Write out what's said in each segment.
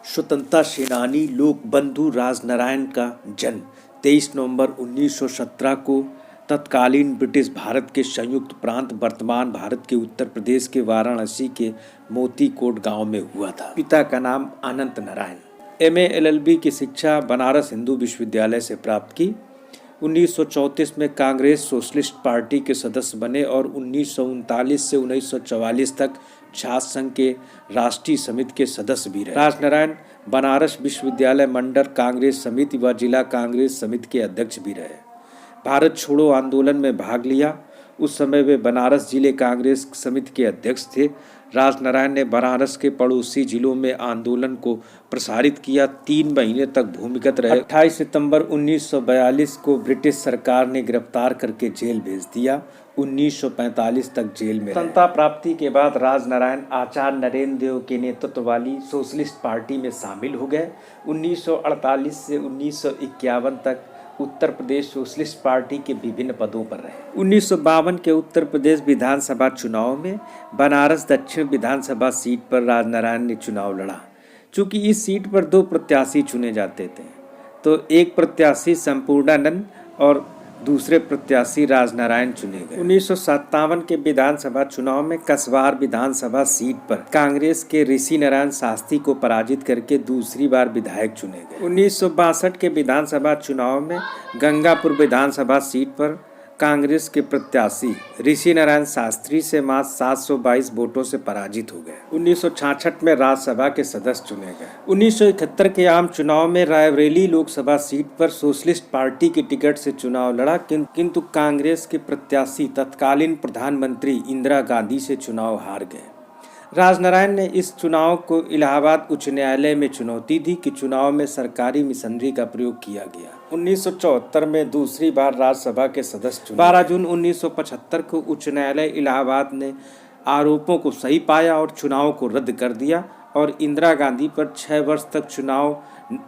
स्वतंत्रता सेनानी लोक बंधु राजनारायण का जन्म 23 नवंबर 1917 को तत्कालीन ब्रिटिश भारत के संयुक्त प्रांत वर्तमान भारत के उत्तर प्रदेश के वाराणसी के मोतीकोट गांव में हुआ था। पिता का नाम अनंत नारायण। एमए एलएलबी की शिक्षा बनारस हिंदू विश्वविद्यालय से प्राप्त की। 1934 में कांग्रेस सोशलिस्ट पार्टी के सदस्य बने और 1939 से 1944 तक छात्र संघ के राष्ट्रीय समिति के सदस्य भी रहे। राजनारायण बनारस विश्वविद्यालय मंडल कांग्रेस समिति व जिला कांग्रेस समिति के अध्यक्ष भी रहे। भारत छोड़ो आंदोलन में भाग लिया। उस समय वे बनारस जिले कांग्रेस समिति के अध्यक्ष थे। राजनारायण ने बनारस के पड़ोसी जिलों में आंदोलन को प्रसारित किया। 3 महीने तक भूमिगत रहे। 28 सितंबर 1942 को ब्रिटिश सरकार ने गिरफ्तार करके जेल भेज दिया। 1945 तक जेल में रहे। स्वतंत्रता प्राप्ति के बाद राजनारायण आचार्य नरेंद्र देव के नेतृत्व वाली सोशलिस्ट पार्टी में शामिल हो गए। 1948 से 1951 तक उत्तर प्रदेश सोशलिस्ट पार्टी के विभिन्न पदों पर रहे। 1952 के उत्तर प्रदेश विधानसभा चुनाव में बनारस दक्षिण विधानसभा सीट पर राजनारायण ने चुनाव लड़ा। चूंकि इस सीट पर 2 प्रत्याशी चुने जाते थे, तो एक प्रत्याशी संपूर्णानंद और दूसरे प्रत्याशी राजनारायण चुने गए। 1957 के विधानसभा चुनाव में कसवार विधानसभा सीट पर कांग्रेस के ऋषि नारायण शास्त्री को पराजित करके दूसरी बार विधायक चुने गए। 1962 के विधानसभा चुनाव में गंगापुर विधानसभा सीट पर कांग्रेस के प्रत्याशी ऋषि नारायण शास्त्री से मात्र 722 वोटों से पराजित हो गए। 1966 में राज्यसभा के सदस्य चुने गए। 1971 के आम चुनाव में रायबरेली लोकसभा सीट पर सोशलिस्ट पार्टी की टिकट से चुनाव लड़ा, किंतु कांग्रेस के प्रत्याशी तत्कालीन प्रधानमंत्री इंदिरा गांधी से चुनाव हार गए। राजनारायण ने इस चुनाव को इलाहाबाद उच्च न्यायालय में चुनौती दी कि चुनाव में सरकारी मशीनरी का प्रयोग किया गया। 1974 में दूसरी बार राज्यसभा के सदस्य चुने। 12 जून 1975 को उच्च न्यायालय इलाहाबाद ने आरोपों को सही पाया और चुनाव को रद्द कर दिया और इंदिरा गांधी पर 6 वर्ष तक चुनाव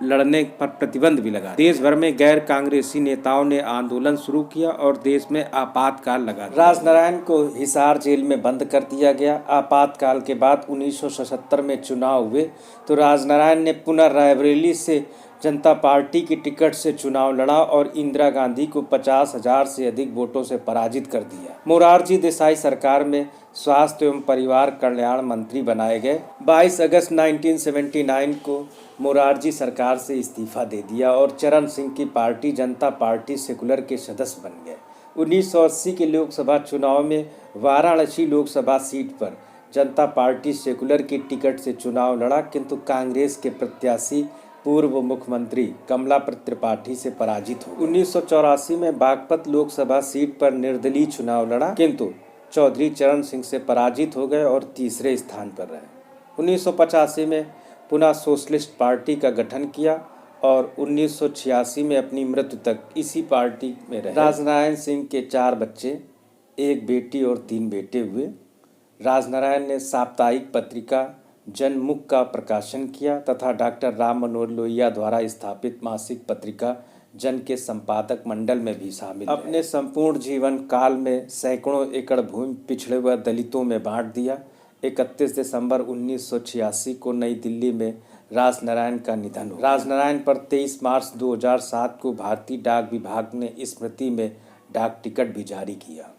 लड़ने पर प्रतिबंध भी लगा। देश भर में गैर कांग्रेसी नेताओं ने आंदोलन शुरू किया और देश में आपातकाल लगा दिया। राजनारायण को हिसार जेल में बंद कर दिया गया। आपातकाल के बाद 1977 में चुनाव हुए तो राजनारायण ने पुनः रायबरेली से जनता पार्टी की टिकट से चुनाव लड़ा और इंदिरा गांधी को 50,000 से अधिक वोटों से पराजित कर दिया। मोरारजी देसाई सरकार में स्वास्थ्य एवं परिवार कल्याण मंत्री बनाए गए। 22 अगस्त 1979 को मोरारजी सरकार से इस्तीफा दे दिया और चरण सिंह की पार्टी जनता पार्टी सेकुलर के सदस्य बन गए। 1980 के लोकसभा चुनाव में वाराणसी लोकसभा सीट पर जनता पार्टी सेकुलर की टिकट से चुनाव लड़ा, किंतु कांग्रेस के प्रत्याशी पूर्व मुख्यमंत्री कमलापति त्रिपाठी से पराजित हो। 1984 में बागपत लोकसभा सीट पर निर्दलीय चुनाव लड़ा, किंतु चौधरी चरण सिंह से पराजित हो गए और तीसरे स्थान पर रहे। 1985 में पुनः सोशलिस्ट पार्टी का गठन किया और 1986 में अपनी मृत्यु तक इसी पार्टी में रहे। राजनारायण सिंह के 4 बच्चे, 1 बेटी और 3 बेटे हुए। राजनारायण ने साप्ताहिक पत्रिका जनमुख का प्रकाशन किया तथा डॉक्टर राम मनोहर लोहिया द्वारा स्थापित मासिक पत्रिका जन के संपादक मंडल में भी शामिल। अपने संपूर्ण जीवन काल में सैकड़ों एकड़ भूमि पिछड़े हुए दलितों में बांट दिया। 31 दिसंबर 1986 को नई दिल्ली में राजनारायण का निधन हुआ। राजनारायण पर 23 मार्च 2007 को भारतीय डाक विभाग ने स्मृति में डाक टिकट भी जारी किया।